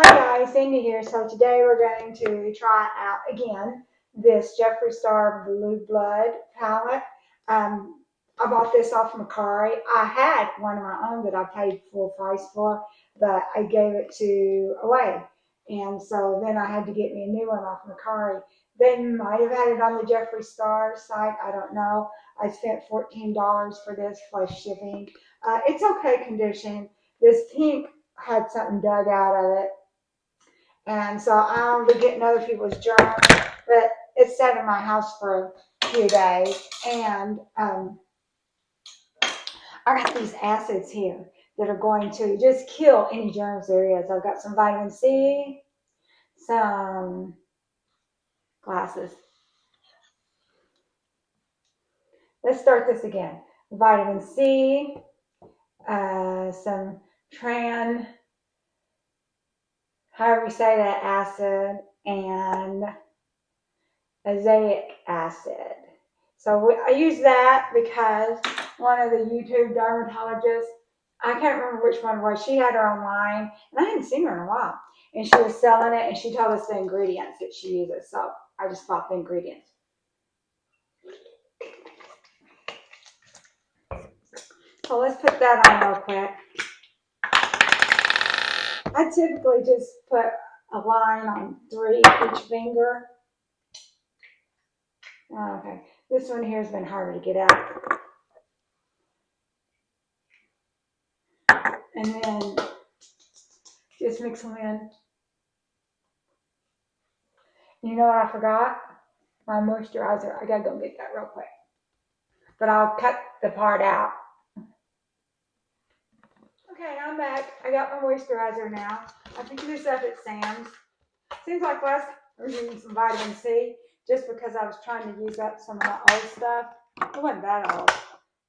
Hi guys, Cindy here. So today we're going to try out again this Jeffree Star Blue Blood palette. I bought this off Macari. I had one of my own that I paid full price for, but I gave it away. And so then I had to get me a new one off Macari. They might have had it on the Jeffree Star site. I don't know. I spent $14 for this plus shipping. It's okay condition. This pink had something dug out of it, and so I'll be getting other people's germs, but it's sat in my house for a few days. And I got these acids here that are going to just kill any germs there is. I've got some vitamin C, some glasses. Let's start this again. Vitamin C, some however you say that, acid, and azelaic acid. So I use that because one of the YouTube dermatologists, I can't remember which one it was, she had her own line, and I hadn't seen her in a while. And she was selling it, and she told us the ingredients that she uses. So I just bought the ingredients. So let's put that on real quick. I typically just put a line on 3 each finger. Okay, this one here has been harder to get out. And then just mix them in. You know what I forgot? My moisturizer. I gotta go get that real quick. But I'll cut the part out. Okay, I'm back. I got my moisturizer now. I picked this up at Sam's. Seems like last I was using some vitamin C just because I was trying to use up some of my old stuff. It wasn't that old,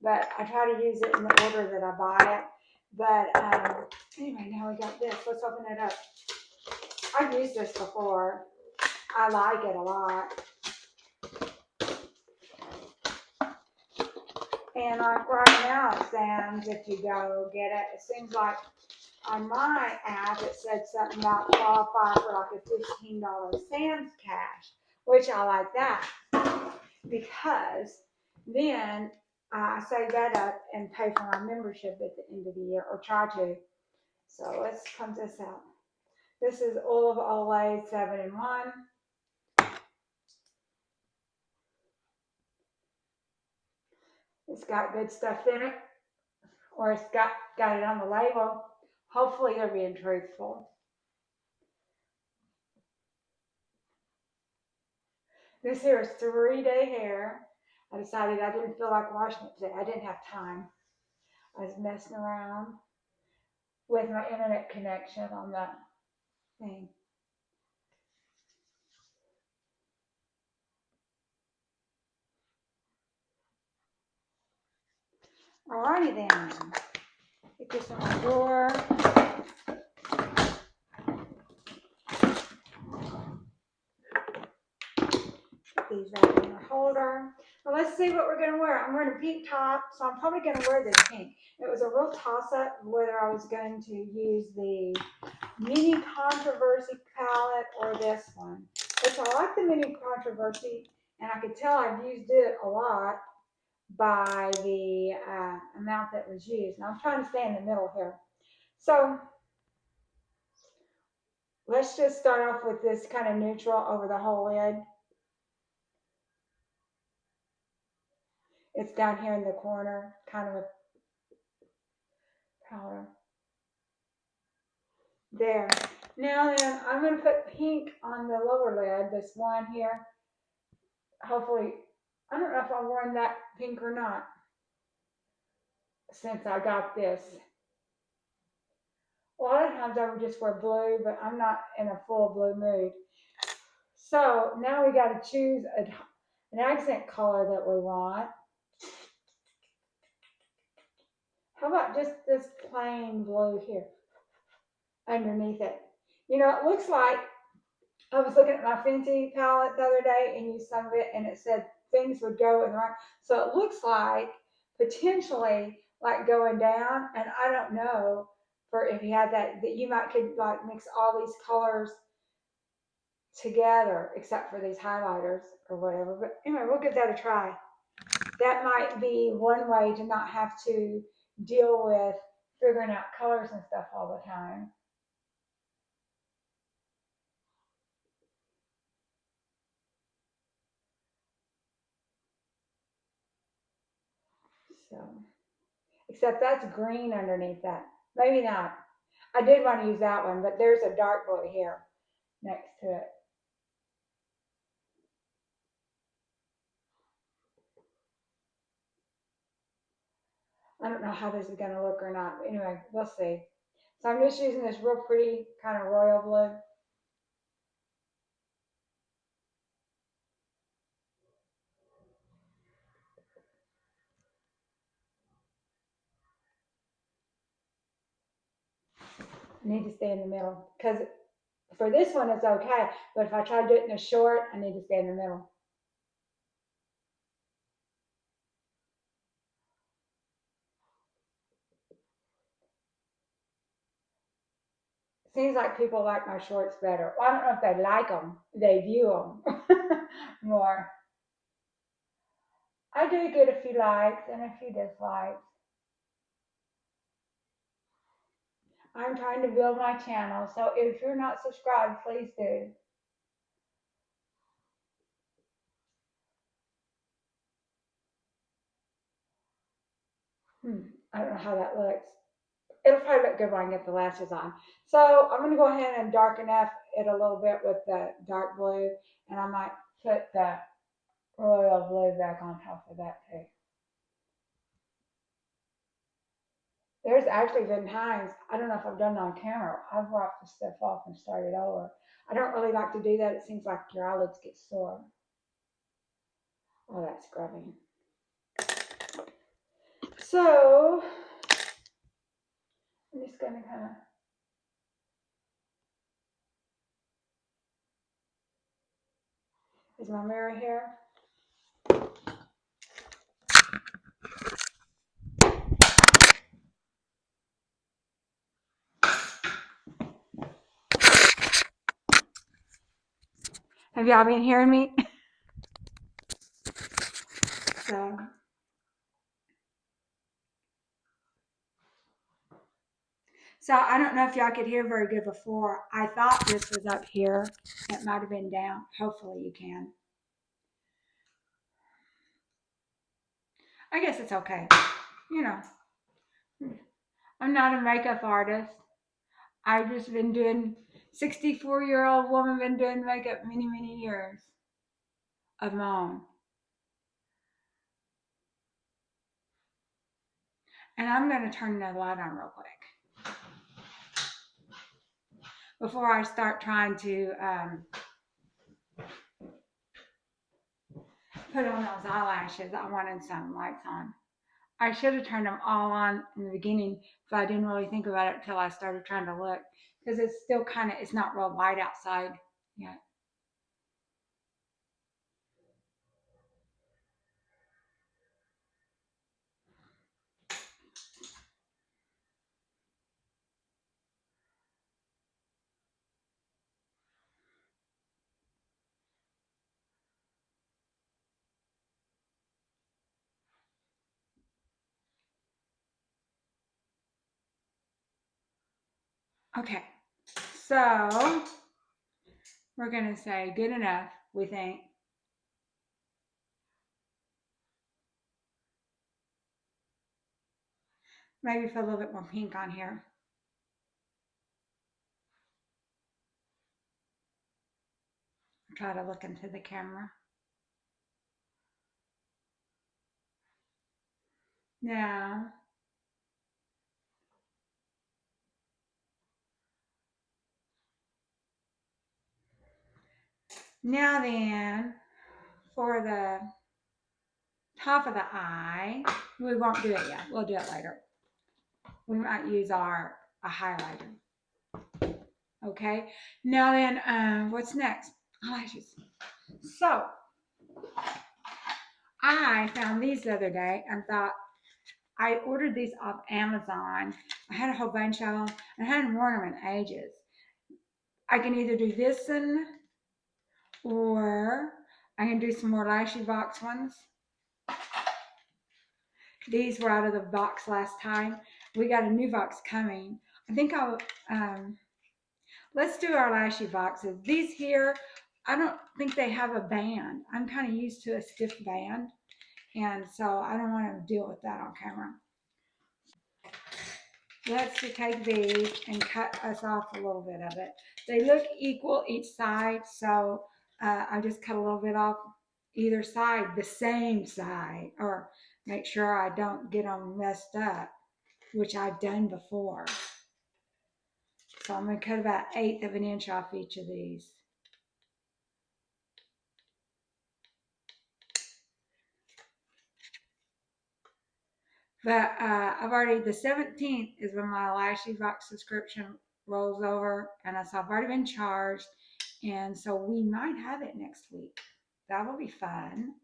but I try to use it in the order that I buy it. But anyway, now we got this. Let's open it up. I've used this before. I like it a lot. And like right now at Sam's, if you go get it, it seems like on my app it said something about qualify for like a $15 Sam's cash, which I like that because then I save that up and pay for my membership at the end of the year, or try to. So let's come this out. This is Olive Olay 7-in-1. It's got good stuff in it, or it's got it on the label. Hopefully they're being truthful. This here is 3-day hair. I decided I didn't feel like washing it today. I didn't have time. I was messing around with my internet connection on the thing. Alrighty then. Get this in my drawer. Put these back in the holder. Well, let's see what we're going to wear. I'm wearing a pink top, so I'm probably going to wear this pink. It was a real toss-up whether I was going to use the Mini Controversy palette or this one. Which I like the Mini Controversy, and I could tell I've used it a lot by the amount that was used. Now I'm trying to stay in the middle here. So let's just start off with this kind of neutral over the whole lid. It's down here in the corner, kind of a powder. There. Now then, I'm going to put pink on the lower lid, this one here. Hopefully, I don't know if I'm wearing that pink or not since I got this. A lot of times I would just wear blue, but I'm not in a full blue mood. So now we got to choose an accent color that we want. How about just this plain blue here underneath it? You know, it looks like I was looking at my Fenty palette the other day and used some of it, and it said things would go in the right. So it looks like potentially like going down, and I don't know for if you had that you might could like mix all these colors together, except for these highlighters or whatever. But anyway, we'll give that a try. That might be one way to not have to deal with figuring out colors and stuff all the time. So, except that's green underneath that. Maybe not. I did want to use that one, but there's a dark blue here next to it. I don't know how this is going to look or not. But anyway, we'll see. So I'm just using this real pretty kind of royal blue. I need to stay in the middle because for this one it's okay, but if I try to do it in a short, I need to stay in the middle. Seems like people like my shorts better. Well, I don't know if they like them, they view them more. I do get a few likes and a few dislikes. I'm trying to build my channel, so if you're not subscribed, please do. I don't know how that looks. It'll probably look good when I get the lashes on. So I'm going to go ahead and darken up it a little bit with the dark blue, and I might put the royal blue back on top of that too. There's actually been times, I don't know if I've done it on camera, I've rocked the stuff off and started over. I don't really like to do that. It seems like your eyelids get sore. Oh, that's scrubbing. So I'm just going to kind of, is my mirror here? Have y'all been hearing me? So, so I don't know if y'all could hear very good before. I thought this was up here. It might have been down. Hopefully you can. I guess it's okay. You know, I'm not a makeup artist. I've just been doing 64-year-old woman been doing makeup many years of my own. And I'm going to turn the light on real quick before I start trying to put on those eyelashes. I wanted some lights on. I should have turned them all on in the beginning, but I didn't really think about it until I started trying to look because it's still kind of, it's not real light outside yet. Okay, so we're going to say good enough, we think. Maybe put a little bit more pink on here. Try to look into the camera. Now, now then, for the top of the eye, we won't do it yet. We'll do it later. We might use a highlighter. Okay. Now then, what's next? Eyelashes. So I found these the other day and thought I ordered these off Amazon. I had a whole bunch of them. I hadn't worn them in ages. I can either do this one or I can do some more Lashy Box ones. These were out of the box last time. We got a new box coming. I think let's do our Lashy boxes. These here, I don't think they have a band. I'm kind of used to a stiff band, and so I don't want to deal with that on camera. Let's just take these and cut us off a little bit of it. They look equal each side, so I just cut a little bit off either side, the same side, or make sure I don't get them messed up, which I've done before. So I'm going to cut about 1/8 of an inch off each of these. But I've already, the 17th is when my Lashy Box subscription rolls over, and so I've already been charged, and so we might have it next week. That will be fun.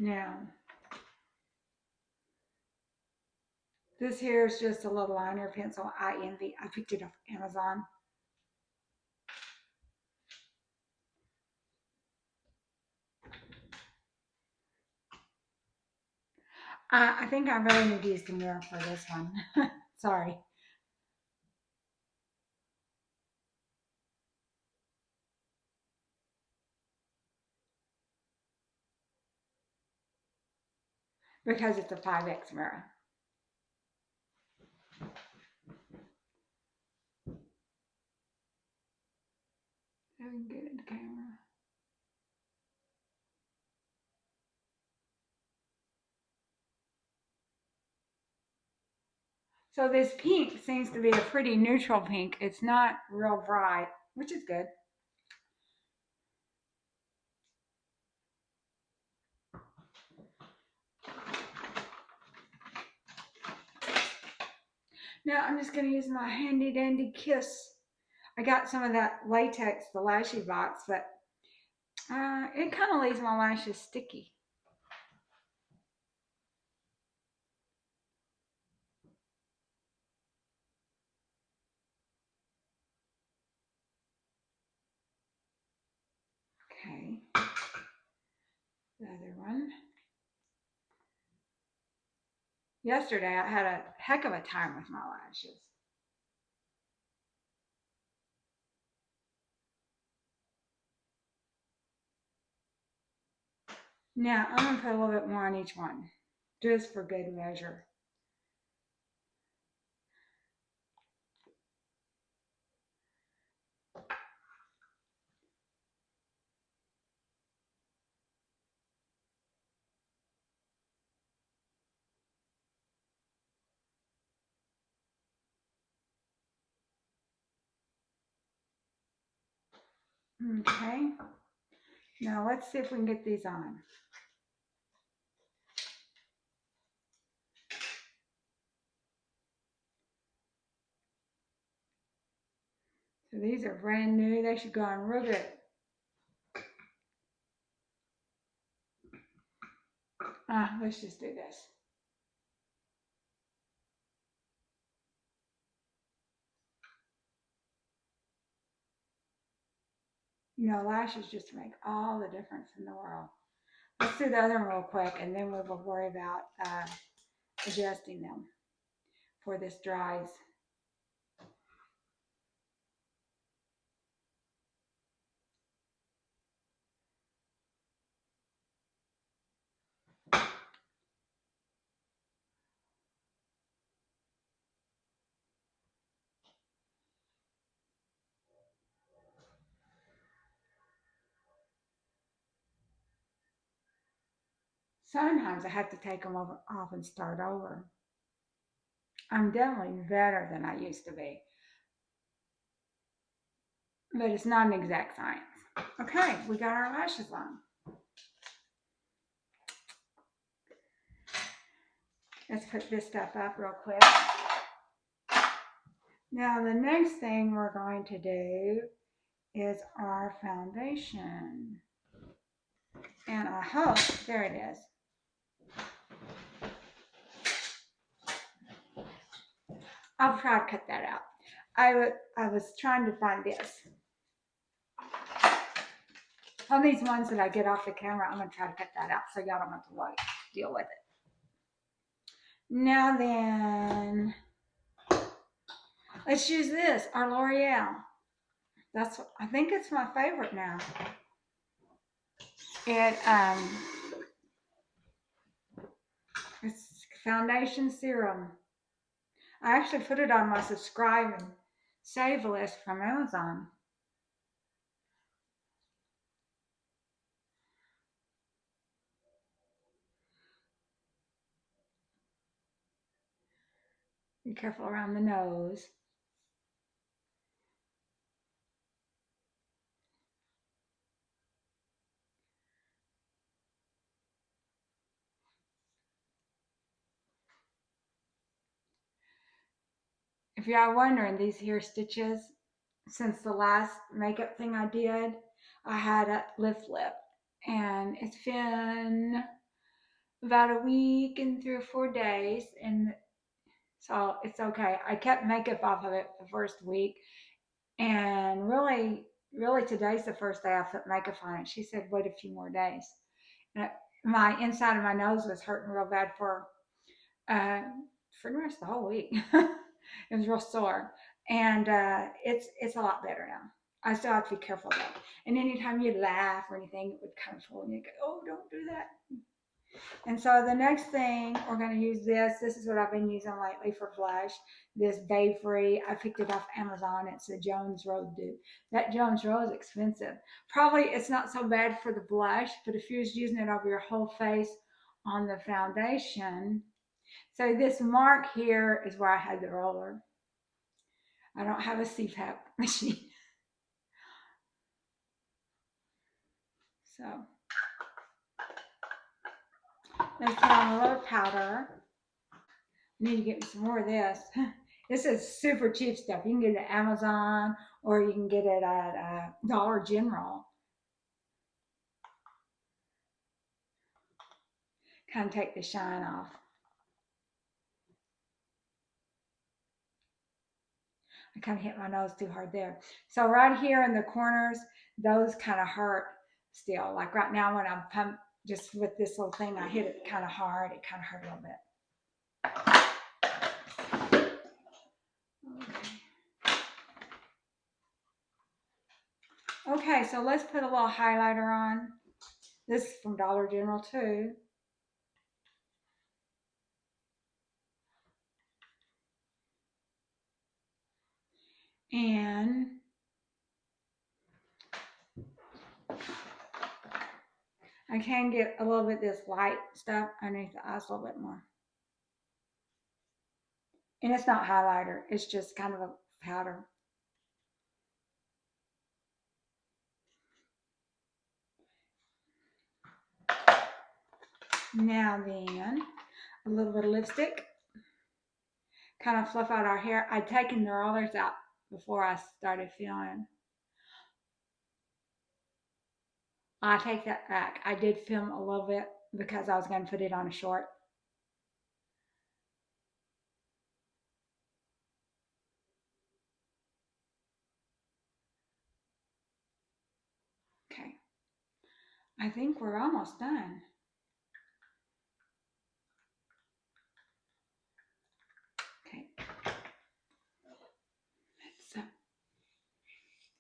Now, this here is just a little liner pencil I envy. I picked it off Amazon. I think I really need to use the mirror for this one. Sorry. Because it's a 5X mirror. I can get it in the camera. So this pink seems to be a pretty neutral pink. It's not real bright, which is good. Now I'm just going to use my handy dandy Kiss. I got some of that latex, the Lashy Box, but it kind of leaves my lashes sticky. Okay. The other one. Yesterday I had a heck of a time with my lashes. Now I'm going to put a little bit more on each one, just for good measure. Okay. Now let's see if we can get these on. So these are brand new. They should go on real good. Let's just do this. You know, lashes just make all the difference in the world. Let's do the other one real quick, and then we will worry about adjusting them for this dries. Sometimes I have to take them off and start over. I'm definitely better than I used to be. But it's not an exact science. Okay, we got our lashes on. Let's put this stuff up real quick. Now the next thing we're going to do is our foundation. And I hope, there it is. I'll try to cut that out. I was trying to find this. On these ones that I get off the camera, I'm going to try to cut that out so y'all don't have to like deal with it. Now then, let's use this, our L'Oreal. I think it's my favorite now. It's foundation serum. I actually put it on my subscribe and save list from Amazon. Be careful around the nose. If y'all are wondering, these here stitches, since the last makeup thing I did, I had a lift lip. And it's been about a week and 3 or 4 days. And so it's okay. I kept makeup off of it the first week. And really today's the first day I put makeup on it. She said, wait a few more days. And my inside of my nose was hurting real bad for pretty much the whole week. It was real sore, and it's a lot better now. I still have to be careful though. And anytime you laugh or anything, it would come full, and you go, "Oh, don't do that." And so the next thing we're going to use this. This is what I've been using lately for blush. This Bay Free. I picked it off Amazon. It's a Jones Rose dupe. That Jones Rose is expensive. Probably it's not so bad for the blush, but if you're using it over your whole face on the foundation. So this mark here is where I had the roller. I don't have a CPAP machine. So let's put on a little powder. I need to get me some more of this. This is super cheap stuff. You can get it at Amazon or you can get it at Dollar General. Kind of take the shine off. I kind of hit my nose too hard there. So right here in the corners, those kind of hurt still. Like right now when I'm pumped, just with this little thing, I hit it kind of hard. It kind of hurt a little bit. Okay, so let's put a little highlighter on. This is from Dollar General too. And I can get a little bit of this light stuff underneath the eyes a little bit more. And it's not highlighter, it's just kind of a powder. Now then, a little bit of lipstick. Kind of fluff out our hair. I'd taken the rollers out before I started filming. I take that back. I did film a little bit because I was going to put it on a short. Okay. I think we're almost done. Okay. Let's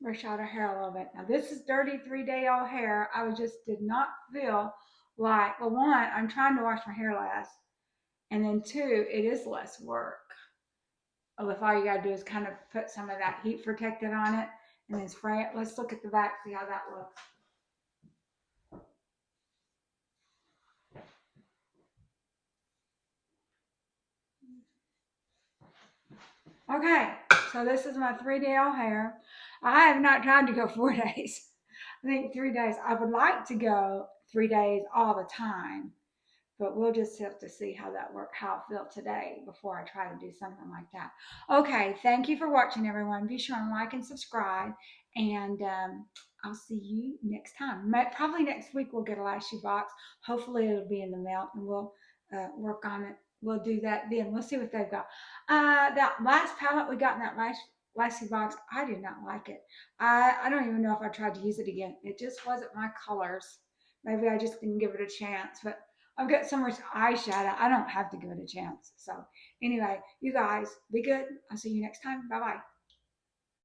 brush out our hair a little bit. Now this is dirty 3-day-old hair. I just did not feel like, well, one, I'm trying to wash my hair less. And then two, it is less work. If all you gotta do is kind of put some of that heat protectant on it and then spray it. Let's look at the back, see how that looks. Okay, so this is my 3-day-old hair. I have not tried to go 4 days. I think 3 days. I would like to go 3 days all the time, But we'll just have to see how that work, how I feel today before I try to do something like that. Okay, thank you for watching, everyone. Be sure and like and subscribe, and I'll see you next time. Probably next week we'll get a Lashy Box. Hopefully it'll be in the mail, and we'll work on it. We'll do that then. We'll see what they've got. That last palette we got in that Lashy Box, I did not like it. I don't even know if I tried to use it again. It just wasn't my colors. Maybe I just didn't give it a chance, but I've got so much eyeshadow, I don't have to give it a chance. So, anyway, you guys, be good. I'll see you next time. Bye bye.